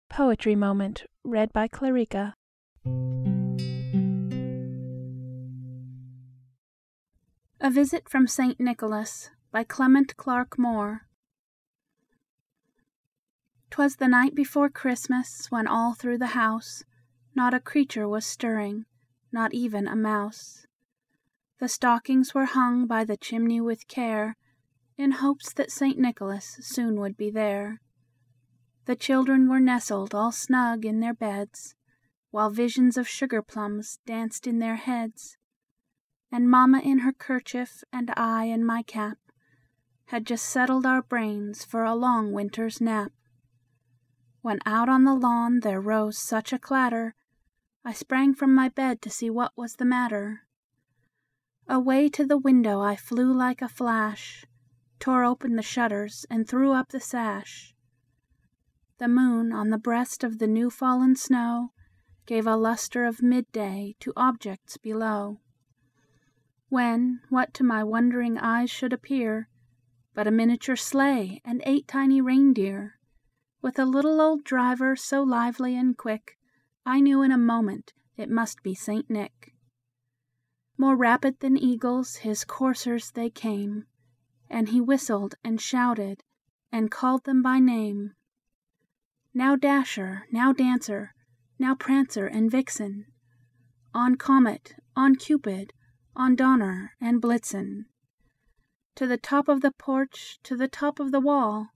Poetry Moment, read by Clarica. A Visit from St. Nicholas by Clement Clarke Moore. 'Twas the night before Christmas, when all through the house not a creature was stirring, not even a mouse. The stockings were hung by the chimney with care, in hopes that St. Nicholas soon would be there. The children were nestled all snug in their beds, while visions of sugar plums danced in their heads. And Mamma in her kerchief, and I in my cap, had just settled our brains for a long winter's nap. When out on the lawn there rose such a clatter, I sprang from my bed to see what was the matter. Away to the window I flew like a flash, tore open the shutters, and threw up the sash. The moon, on the breast of the new-fallen snow, gave a lustre of midday to objects below. When, what to my wondering eyes should appear, but a miniature sleigh and 8 tiny reindeer, with a little old driver so lively and quick, I knew in a moment it must be St. Nick. More rapid than eagles, his coursers they came, and he whistled and shouted, and called them by name. Now Dasher, now Dancer, now Prancer and Vixen, on Comet, on Cupid, on Donner and Blitzen. To the top of the porch, to the top of the wall,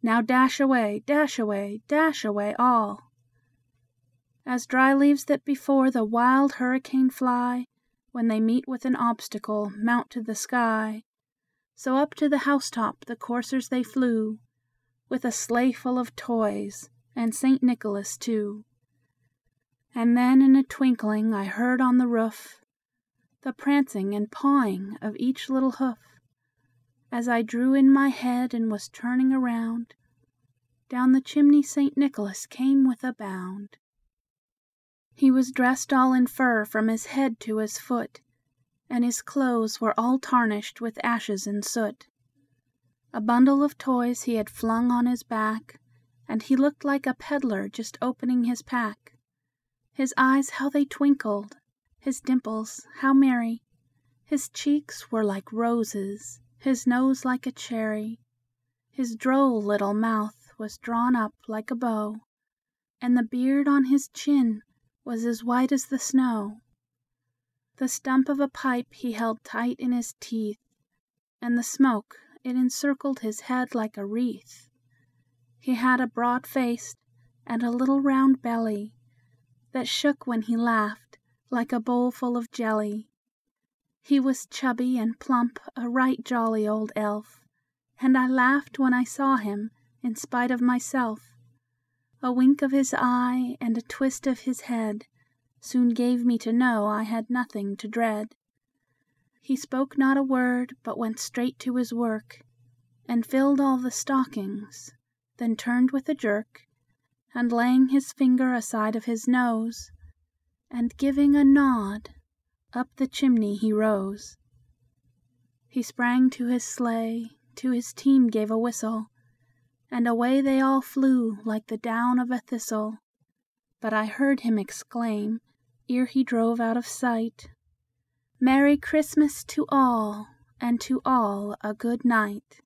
now dash away, dash away, dash away all. As dry leaves that before the wild hurricane fly, when they meet with an obstacle, mount to the sky, so up to the housetop the coursers they flew, with a sleigh full of toys, and St. Nicholas too. And then in a twinkling I heard on the roof the prancing and pawing of each little hoof. As I drew in my head and was turning around, down the chimney St. Nicholas came with a bound. He was dressed all in fur from his head to his foot, and his clothes were all tarnished with ashes and soot. A bundle of toys he had flung on his back, and he looked like a peddler just opening his pack. His eyes how they twinkled, his dimples how merry, his cheeks were like roses, his nose like a cherry, his droll little mouth was drawn up like a bow, and the beard on his chin was as white as the snow. The stump of a pipe he held tight in his teeth, and the smoke, it encircled his head like a wreath. He had a broad face and a little round belly, that shook when he laughed like a bowl full of jelly. He was chubby and plump, a right jolly old elf, and I laughed when I saw him, in spite of myself. A wink of his eye and a twist of his head soon gave me to know I had nothing to dread. He spoke not a word, but went straight to his work, and filled all the stockings, then turned with a jerk, and laying his finger aside of his nose, and giving a nod, up the chimney he rose. He sprang to his sleigh, to his team gave a whistle, and away they all flew like the down of a thistle. But I heard him exclaim, ere he drove out of sight, "Merry Christmas to all, and to all a good night."